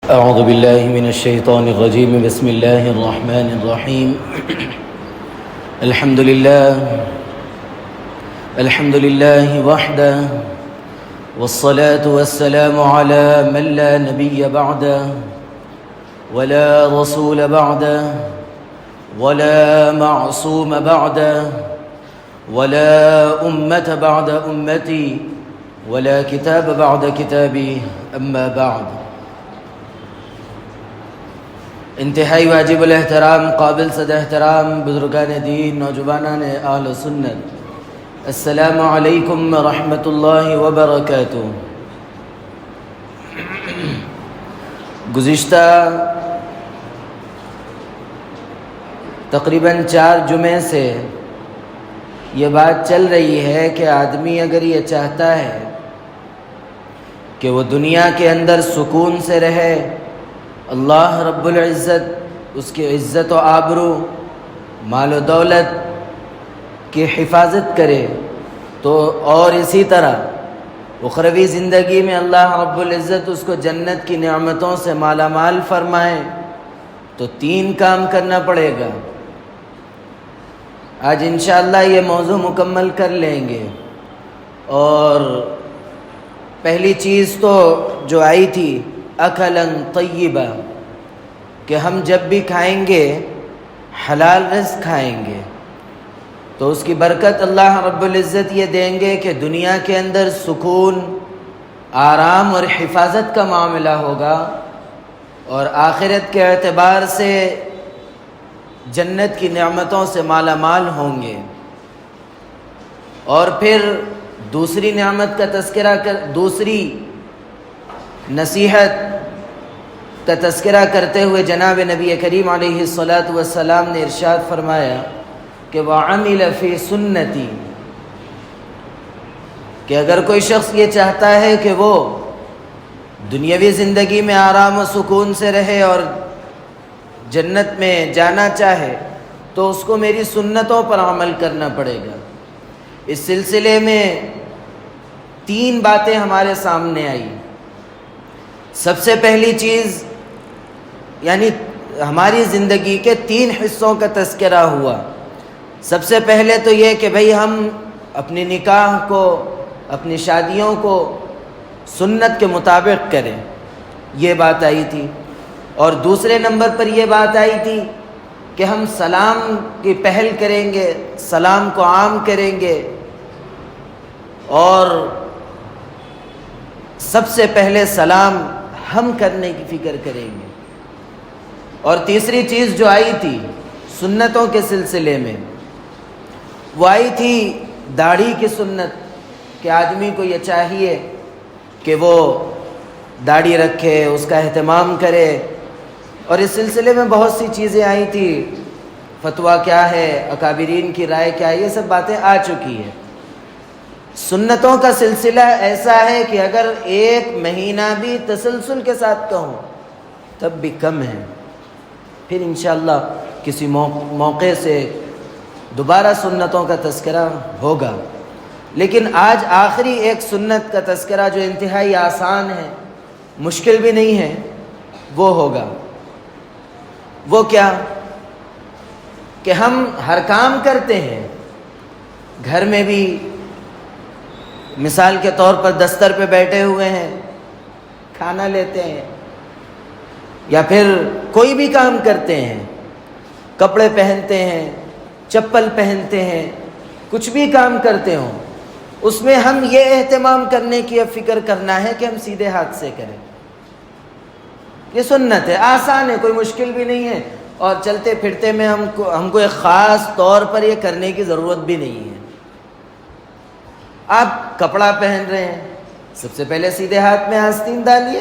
أعوذ بالله من الشيطان الرجيم. بسم الله الرحمن الرحيم. الحمد لله وحده، والصلاة والسلام على من لا نبي بعده ولا رسول بعده ولا معصوم بعده ولا أمة بعد أمتي ولا كتاب بعد كتابي. أما بعد، انتہائی واجب الاحترام، قابل صد احترام بزرگان دین، نوجوانان اہل سنت، السلام علیکم ورحمۃ اللہ وبرکاتہ۔ گزشتہ تقریباً 4 جمعے سے یہ بات چل رہی ہے کہ آدمی اگر یہ چاہتا ہے کہ وہ دنیا کے اندر سکون سے رہے، اللہ رب العزت اس کی عزت و آبرو، مال و دولت کی حفاظت کرے، تو اور اسی طرح اخروی زندگی میں اللہ رب العزت اس کو جنت کی نعمتوں سے مالا مال فرمائے، تو 3 کام کرنا پڑے گا۔ آج انشاءاللہ یہ موضوع مکمل کر لیں گے۔ اور پہلی چیز تو جو آئی تھی اکلاً طیبہ، کہ ہم جب بھی کھائیں گے حلال رزق کھائیں گے تو اس کی برکت اللہ رب العزت یہ دیں گے کہ دنیا کے اندر سکون، آرام اور حفاظت کا معاملہ ہوگا، اور آخرت کے اعتبار سے جنت کی نعمتوں سے مالا مال ہوں گے۔ اور پھر دوسری نعمت کا تذکرہ دوسری نصیحت کا تذکرہ کرتے ہوئے جناب نبی کریم علیہ الصلاۃ والسلام نے ارشاد فرمایا کہ وَعَمِلَ فِي سُنَّتِي، کہ اگر کوئی شخص یہ چاہتا ہے کہ وہ دنیاوی زندگی میں آرام و سکون سے رہے اور جنت میں جانا چاہے، تو اس کو میری سنتوں پر عمل کرنا پڑے گا۔ اس سلسلے میں 3 باتیں ہمارے سامنے آئی۔ سب سے پہلی چیز، یعنی ہماری زندگی کے 3 حصوں کا تذکرہ ہوا۔ سب سے پہلے تو یہ کہ بھئی ہم اپنی نکاح کو، اپنی شادیوں کو سنت کے مطابق کریں، یہ بات آئی تھی۔ اور دوسرے نمبر پر یہ بات آئی تھی کہ ہم سلام کی پہل کریں گے، سلام کو عام کریں گے، اور سب سے پہلے سلام ہم کرنے کی فکر کریں گے۔ اور تیسری چیز جو آئی تھی سنتوں کے سلسلے میں، وہ آئی تھی داڑھی کی سنت، کہ آدمی کو یہ چاہیے کہ وہ داڑھی رکھے، اس کا اہتمام کرے۔ اور اس سلسلے میں بہت سی چیزیں آئی تھی، فتویٰ کیا ہے، اکابرین کی رائے کیا ہے، یہ سب باتیں آ چکی ہیں۔ سنتوں کا سلسلہ ایسا ہے کہ اگر 1 مہینہ بھی تسلسل کے ساتھ کہوں تب بھی کم ہے، پھر انشاءاللہ کسی موقع سے دوبارہ سنتوں کا تذکرہ ہوگا۔ لیکن آج آخری ایک سنت کا تذکرہ جو انتہائی آسان ہے، مشکل بھی نہیں ہے، وہ ہوگا۔ وہ کیا؟ کہ ہم ہر کام کرتے ہیں، گھر میں بھی مثال کے طور پر دستر پہ بیٹھے ہوئے ہیں، کھانا لیتے ہیں، یا پھر کوئی بھی کام کرتے ہیں، کپڑے پہنتے ہیں، چپل پہنتے ہیں، کچھ بھی کام کرتے ہوں، اس میں ہم یہ اہتمام کرنے کی اب فکر کرنا ہے کہ ہم سیدھے ہاتھ سے کریں۔ یہ سنت ہے، آسان ہے، کوئی مشکل بھی نہیں ہے، اور چلتے پھرتے میں ہم کو ایک خاص طور پر یہ کرنے کی ضرورت بھی نہیں ہے۔ آپ کپڑا پہن رہے ہیں، سب سے پہلے سیدھے ہاتھ میں آستین ڈالیے۔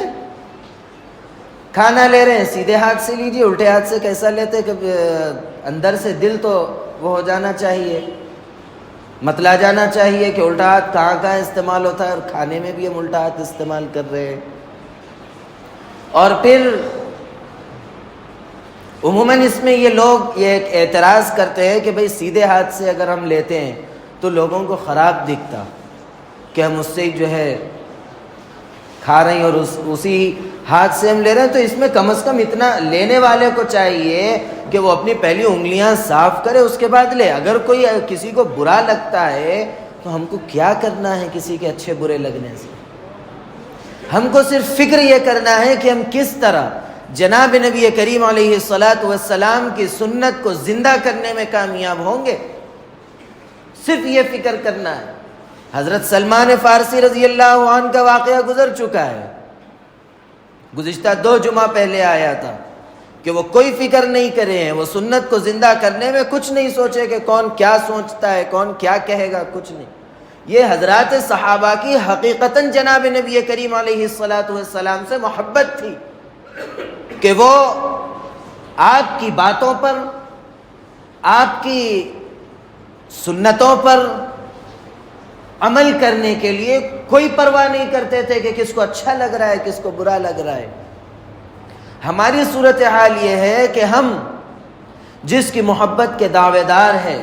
کھانا لے رہے ہیں، سیدھے ہاتھ سے لیجیے، الٹے ہاتھ سے کیسا لیتے کہ اندر سے دل تو وہ ہو جانا چاہیے، متلا جانا چاہیے کہ الٹا ہاتھ کہاں کہاں استعمال ہوتا ہے، اور کھانے میں بھی ہم الٹا ہاتھ استعمال کر رہے ہیں۔ اور پھر عموماً اس میں یہ لوگ یہ ایک اعتراض کرتے ہیں کہ بھئی سیدھے ہاتھ سے اگر ہم لیتے ہیں تو لوگوں کو خراب دکھتا، کہ ہم اس سے جو ہے کھا رہی ہیں اور اسی ہاتھ سے ہم لے رہے ہیں، تو اس میں کم از کم اتنا لینے والے کو چاہیے کہ وہ اپنی پہلی انگلیاں صاف کرے، اس کے بعد لے۔ اگر کوئی کسی کو برا لگتا ہے تو ہم کو کیا کرنا ہے کسی کے اچھے برے لگنے سے؟ ہم کو صرف فکر یہ کرنا ہے کہ ہم کس طرح جناب نبی کریم علیہ الصلاۃ والسلام کی سنت کو زندہ کرنے میں کامیاب ہوں گے، صرف یہ فکر کرنا ہے۔ حضرت سلمان فارسی رضی اللہ عنہ کا واقعہ گزر چکا ہے، گزشتہ 2 جمعہ پہلے آیا تھا کہ وہ کوئی فکر نہیں کرے ہیں، وہ سنت کو زندہ کرنے میں کچھ نہیں سوچے کہ کون کیا سوچتا ہے، کون کیا کہے گا، کچھ نہیں۔ یہ حضرات صحابہ کی حقیقتاً جناب نبی کریم علیہ الصلاۃ والسلام سے محبت تھی کہ وہ آپ کی باتوں پر، آپ کی سنتوں پر عمل کرنے کے لیے کوئی پرواہ نہیں کرتے تھے کہ کس کو اچھا لگ رہا ہے، کس کو برا لگ رہا ہے۔ ہماری صورتحال یہ ہے کہ ہم جس کی محبت کے دعوے دار ہیں،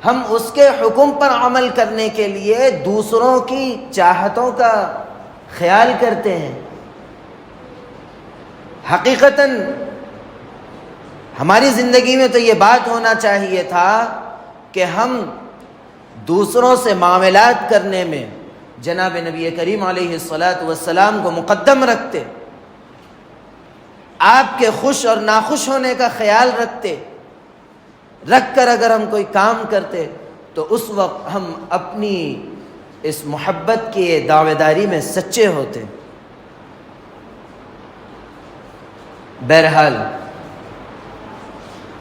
ہم اس کے حکم پر عمل کرنے کے لیے دوسروں کی چاہتوں کا خیال کرتے ہیں۔ حقیقتاً ہماری زندگی میں تو یہ بات ہونا چاہیے تھا کہ ہم دوسروں سے معاملات کرنے میں جناب نبی کریم علیہ الصلاۃ والسلام کو مقدم رکھتے، آپ کے خوش اور ناخوش ہونے کا خیال رکھ کر اگر ہم کوئی کام کرتے تو اس وقت ہم اپنی اس محبت کی دعوے داری میں سچے ہوتے۔ بہرحال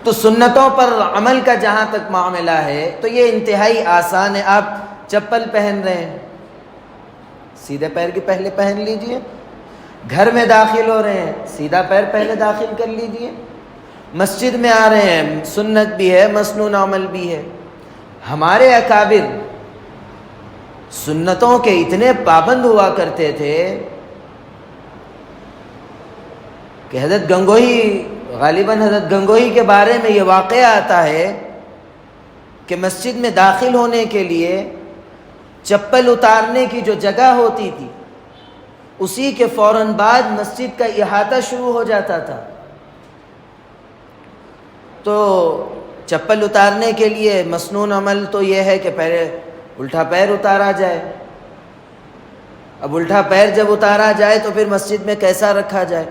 تو سنتوں پر عمل کا جہاں تک معاملہ ہے تو یہ انتہائی آسان ہے۔ آپ چپل پہن رہے ہیں، سیدھے پیر کی پہلے پہن لیجئے۔ گھر میں داخل ہو رہے ہیں، سیدھا پیر پہلے داخل کر لیجئے۔ مسجد میں آ رہے ہیں، سنت بھی ہے، مسنون عمل بھی ہے۔ ہمارے اکابر سنتوں کے اتنے پابند ہوا کرتے تھے کہ حضرت گنگوہی، غالباً حضرت گنگوہی کے بارے میں یہ واقعہ آتا ہے کہ مسجد میں داخل ہونے کے لیے چپل اتارنے کی جو جگہ ہوتی تھی، اسی کے فوراً بعد مسجد کا احاطہ شروع ہو جاتا تھا۔ تو چپل اتارنے کے لیے مسنون عمل تو یہ ہے کہ پہلے الٹا پیر اتارا جائے۔ اب الٹا پیر جب اتارا جائے تو پھر مسجد میں کیسا رکھا جائے؟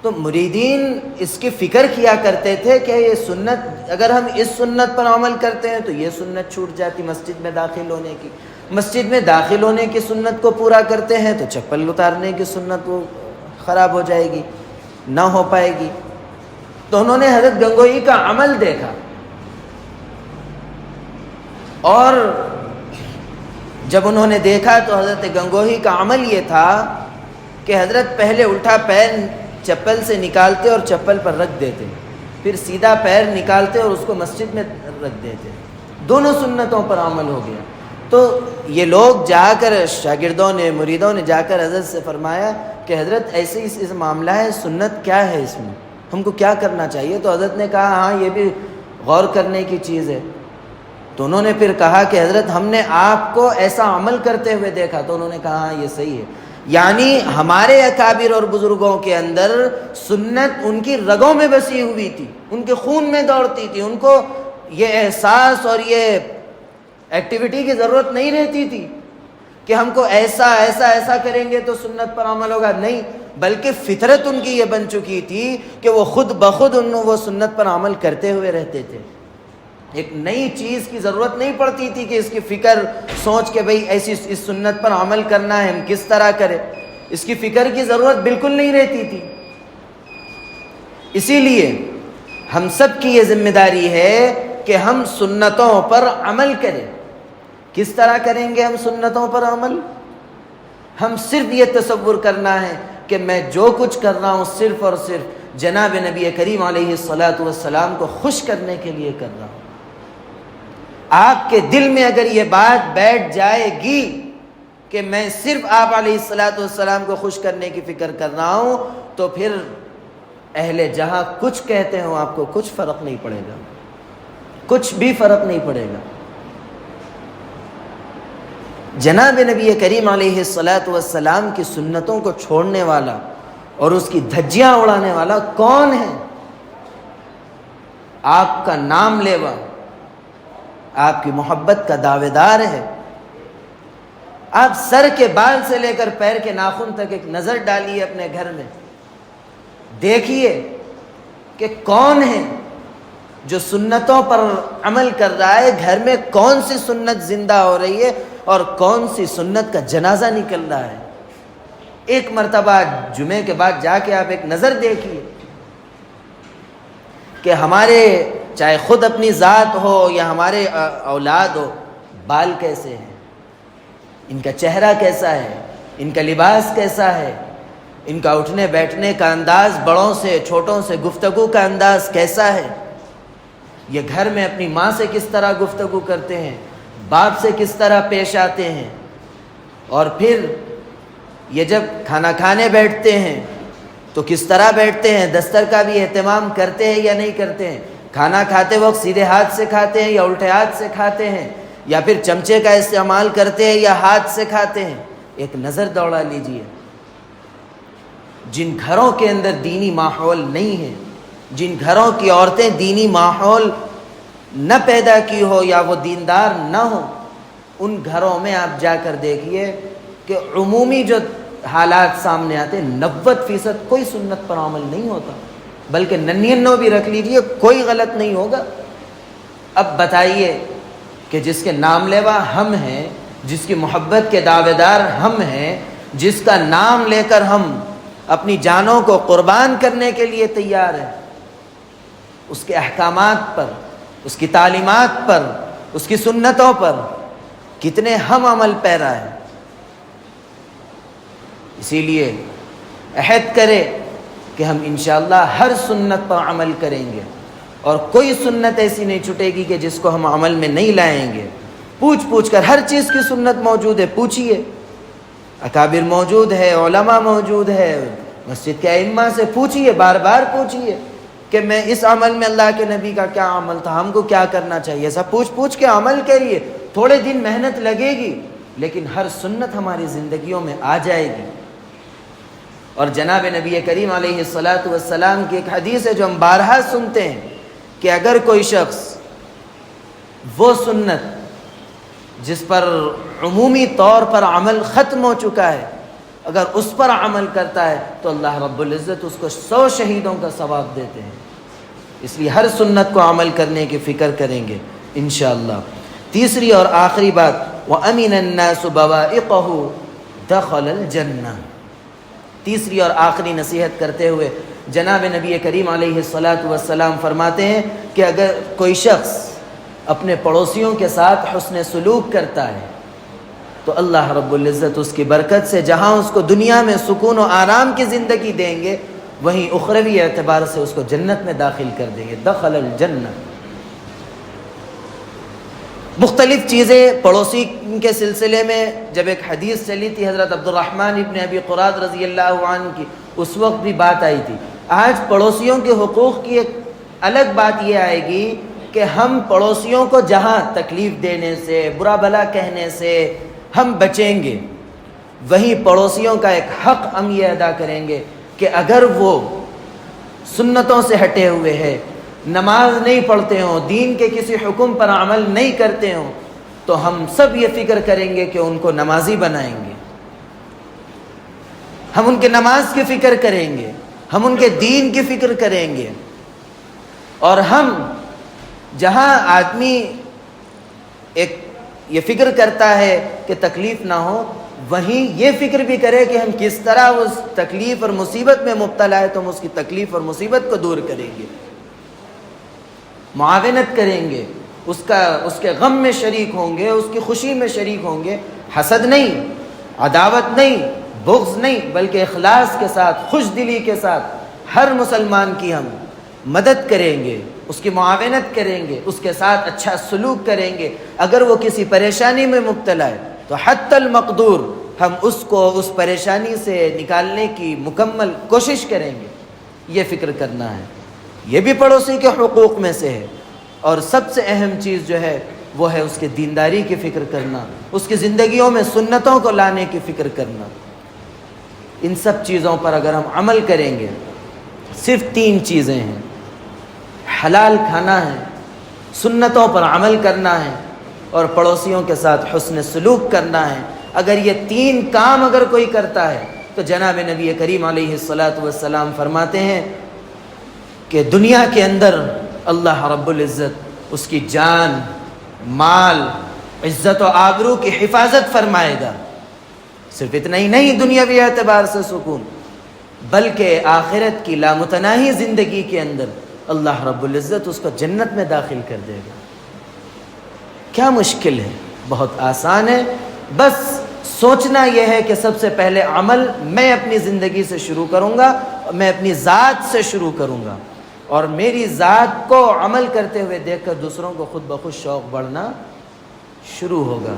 تو مریدین اس کی فکر کیا کرتے تھے کہ یہ سنت، اگر ہم اس سنت پر عمل کرتے ہیں تو یہ سنت چھوٹ جاتی مسجد میں داخل ہونے کی، مسجد میں داخل ہونے کی سنت کو پورا کرتے ہیں تو چپل اتارنے کی سنت وہ خراب ہو جائے گی، نہ ہو پائے گی۔ تو انہوں نے حضرت گنگوہی کا عمل دیکھا، اور جب انہوں نے دیکھا تو حضرت گنگوہی کا عمل یہ تھا کہ حضرت پہلے الٹا پیر چپل سے نکالتے اور چپل پر رکھ دیتے، پھر سیدھا پیر نکالتے اور اس کو مسجد میں رکھ دیتے، دونوں سنتوں پر عمل ہو گیا۔ تو یہ لوگ جا کر، شاگردوں نے، مریدوں نے جا کر حضرت سے فرمایا کہ حضرت ایسے اس معاملہ ہے، سنت کیا ہے، اس میں ہم کو کیا کرنا چاہیے؟ تو حضرت نے کہا ہاں یہ بھی غور کرنے کی چیز ہے۔ تو انہوں نے پھر کہا کہ حضرت ہم نے آپ کو ایسا عمل کرتے ہوئے دیکھا، تو انہوں نے کہا ہاں یہ صحیح ہے۔ یعنی ہمارے اکابر اور بزرگوں کے اندر سنت ان کی رگوں میں بسی ہوئی تھی، ان کے خون میں دوڑتی تھی، ان کو یہ احساس اور یہ ایکٹیویٹی کی ضرورت نہیں رہتی تھی کہ ہم کو ایسا ایسا ایسا کریں گے تو سنت پر عمل ہوگا، نہیں، بلکہ فطرت ان کی یہ بن چکی تھی کہ وہ خود بخود وہ سنت پر عمل کرتے ہوئے رہتے تھے۔ ایک نئی چیز کی ضرورت نہیں پڑتی تھی کہ اس کی فکر سوچ کے بھئی ایسی اس سنت پر عمل کرنا ہے، ہم کس طرح کریں، اس کی فکر کی ضرورت بالکل نہیں رہتی تھی۔ اسی لیے ہم سب کی یہ ذمہ داری ہے کہ ہم سنتوں پر عمل کریں۔ کس طرح کریں گے ہم سنتوں پر عمل؟ ہم صرف یہ تصور کرنا ہے کہ میں جو کچھ کر رہا ہوں صرف اور صرف جناب نبی کریم علیہ الصلاۃ والسلام کو خوش کرنے کے لیے کر رہا ہوں۔ آپ کے دل میں اگر یہ بات بیٹھ جائے گی کہ میں صرف آپ علیہ الصلاۃ والسلام کو خوش کرنے کی فکر کر رہا ہوں، تو پھر اہل جہاں کچھ کہتے ہوں آپ کو کچھ فرق نہیں پڑے گا، کچھ بھی فرق نہیں پڑے گا۔ جناب نبی کریم علیہ الصلاۃ والسلام کی سنتوں کو چھوڑنے والا اور اس کی دھجیاں اڑانے والا کون ہے؟ آپ کا نام لیوا، آپ کی محبت کا دعوے دار ہے۔ آپ سر کے بال سے لے کر پیر کے ناخن تک ایک نظر ڈالیے اپنے گھر میں، دیکھیے کہ کون ہے جو سنتوں پر عمل کر رہا ہے، گھر میں کون سی سنت زندہ ہو رہی ہے اور کون سی سنت کا جنازہ نکل رہا ہے۔ ایک مرتبہ جمعے کے بعد جا کے آپ ایک نظر دیکھیے کہ ہمارے چاہے خود اپنی ذات ہو یا ہمارے اولاد ہو، بال کیسے ہیں، ان کا چہرہ کیسا ہے، ان کا لباس کیسا ہے، ان کا اٹھنے بیٹھنے کا انداز، بڑوں سے چھوٹوں سے گفتگو کا انداز کیسا ہے، یہ گھر میں اپنی ماں سے کس طرح گفتگو کرتے ہیں، باپ سے کس طرح پیش آتے ہیں، اور پھر یہ جب کھانا کھانے بیٹھتے ہیں تو کس طرح بیٹھتے ہیں، دستر کا بھی اہتمام کرتے ہیں یا نہیں کرتے ہیں، کھانا کھاتے وقت سیدھے ہاتھ سے کھاتے ہیں یا الٹے ہاتھ سے کھاتے ہیں، یا پھر چمچے کا استعمال کرتے ہیں یا ہاتھ سے کھاتے ہیں۔ ایک نظر دوڑا لیجئے۔ جن گھروں کے اندر دینی ماحول نہیں ہے، جن گھروں کی عورتیں دینی ماحول نہ پیدا کی ہو یا وہ دیندار نہ ہو، ان گھروں میں آپ جا کر دیکھیے کہ عمومی جو حالات سامنے آتے ہیں 90% کوئی سنت پر عمل نہیں ہوتا، بلکہ 99 بھی رکھ لیجئے کوئی غلط نہیں ہوگا۔ اب بتائیے کہ جس کے نام لیوا ہم ہیں، جس کی محبت کے دعوے دار ہم ہیں، جس کا نام لے کر ہم اپنی جانوں کو قربان کرنے کے لیے تیار ہیں، اس کے احکامات پر، اس کی تعلیمات پر، اس کی سنتوں پر کتنے ہم عمل پیرا ہیں۔ اسی لیے عہد کرے کہ ہم انشاءاللہ ہر سنت پر عمل کریں گے، اور کوئی سنت ایسی نہیں چھٹے گی کہ جس کو ہم عمل میں نہیں لائیں گے۔ پوچھ کر ہر چیز کی سنت موجود ہے، پوچھیے، اکابر موجود ہے، علماء موجود ہے، مسجد کے ائمہ سے پوچھیے، بار بار پوچھیے کہ میں اس عمل میں اللہ کے نبی کا کیا عمل تھا، ہم کو کیا کرنا چاہیے۔ سب پوچھ کے عمل کریے، تھوڑے دن محنت لگے گی لیکن ہر سنت ہماری زندگیوں میں آ جائے گی۔ اور جناب نبی کریم علیہ الصلاۃ والسلام کی ایک حدیث ہے جو ہم بارہا سنتے ہیں کہ اگر کوئی شخص وہ سنت جس پر عمومی طور پر عمل ختم ہو چکا ہے، اگر اس پر عمل کرتا ہے تو اللہ رب العزت اس کو 100 شہیدوں کا ثواب دیتے ہیں۔ اس لیے ہر سنت کو عمل کرنے کی فکر کریں گے انشاءاللہ۔ تیسری اور آخری بات، وَأَمِنَ النَّاسُ بَوَائِقَهُ دَخَلَ الْجَنَّةِ، تیسری اور آخری نصیحت کرتے ہوئے جناب نبی کریم علیہ الصلاۃ والسلام فرماتے ہیں کہ اگر کوئی شخص اپنے پڑوسیوں کے ساتھ حسن سلوک کرتا ہے تو اللہ رب العزت اس کی برکت سے جہاں اس کو دنیا میں سکون و آرام کی زندگی دیں گے، وہیں اخروی اعتبار سے اس کو جنت میں داخل کر دیں گے۔ دخل الجنہ۔ مختلف چیزیں پڑوسی کے سلسلے میں جب ایک حدیث چلی تھی حضرت عبد الرحمن ابن ابی قراد رضی اللہ عنہ کی، اس وقت بھی بات آئی تھی۔ آج پڑوسیوں کے حقوق کی ایک الگ بات یہ آئے گی کہ ہم پڑوسیوں کو جہاں تکلیف دینے سے، برا بھلا کہنے سے ہم بچیں گے، وہیں پڑوسیوں کا ایک حق ہم یہ ادا کریں گے کہ اگر وہ سنتوں سے ہٹے ہوئے ہیں، نماز نہیں پڑھتے ہوں، دین کے کسی حکم پر عمل نہیں کرتے ہوں، تو ہم سب یہ فکر کریں گے کہ ان کو نمازی بنائیں گے، ہم ان کے نماز کی فکر کریں گے، ہم ان کے دین کی فکر کریں گے۔ اور ہم جہاں آدمی ایک یہ فکر کرتا ہے کہ تکلیف نہ ہو، وہیں یہ فکر بھی کرے کہ ہم کس طرح اس تکلیف اور مصیبت میں مبتلا ہے تو ہم اس کی تکلیف اور مصیبت کو دور کریں گے، معاونت کریں گے، اس کے غم میں شریک ہوں گے، اس کی خوشی میں شریک ہوں گے۔ حسد نہیں، عداوت نہیں، بغض نہیں، بلکہ اخلاص کے ساتھ، خوش دلی کے ساتھ ہر مسلمان کی ہم مدد کریں گے، اس کی معاونت کریں گے، اس کے ساتھ اچھا سلوک کریں گے۔ اگر وہ کسی پریشانی میں مبتلا ہے تو حتی المقدور ہم اس کو اس پریشانی سے نکالنے کی مکمل کوشش کریں گے۔ یہ فکر کرنا ہے، یہ بھی پڑوسی کے حقوق میں سے ہے۔ اور سب سے اہم چیز جو ہے وہ ہے اس کے دینداری کی فکر کرنا، اس کی زندگیوں میں سنتوں کو لانے کی فکر کرنا۔ ان سب چیزوں پر اگر ہم عمل کریں گے، صرف 3 چیزیں ہیں، حلال کھانا ہے، سنتوں پر عمل کرنا ہے، اور پڑوسیوں کے ساتھ حسن سلوک کرنا ہے۔ اگر یہ 3 کام اگر کوئی کرتا ہے تو جناب نبی کریم علیہ السلام فرماتے ہیں کہ دنیا کے اندر اللہ رب العزت اس کی جان، مال، عزت و آبرو کی حفاظت فرمائے گا۔ صرف اتنا ہی نہیں دنیاوی اعتبار سے سکون، بلکہ آخرت کی لامتناہی زندگی کے اندر اللہ رب العزت اس کو جنت میں داخل کر دے گا۔ کیا مشکل ہے، بہت آسان ہے، بس سوچنا یہ ہے کہ سب سے پہلے عمل میں اپنی زندگی سے شروع کروں گا، میں اپنی ذات سے شروع کروں گا، اور میری ذات کو عمل کرتے ہوئے دیکھ کر دوسروں کو خود بخود شوق بڑھنا شروع ہوگا۔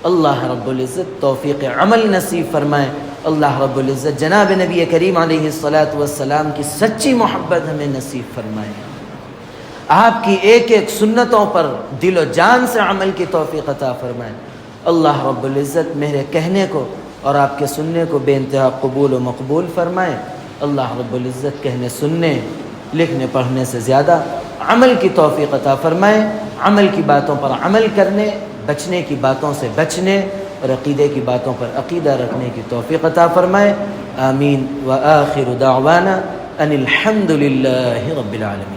اللہ رب العزت توفیق عمل نصیب فرمائے۔ اللہ رب العزت جناب نبی کریم علیہ السلام کی سچی محبت ہمیں نصیب فرمائے، آپ کی ایک ایک سنتوں پر دل و جان سے عمل کی توفیق عطا فرمائے۔ اللہ رب العزت میرے کہنے کو اور آپ کے سننے کو بے انتہا قبول و مقبول فرمائے۔ اللہ رب العزت کہنے، سننے، لکھنے، پڑھنے سے زیادہ عمل کی توفیق عطا فرمائے، عمل کی باتوں پر عمل کرنے، بچنے کی باتوں سے بچنے، اور عقیدے کی باتوں پر عقیدہ رکھنے کی توفیق عطا فرمائے۔ آمین۔ وآخر دعوانا ان الحمد للہ رب العالمین۔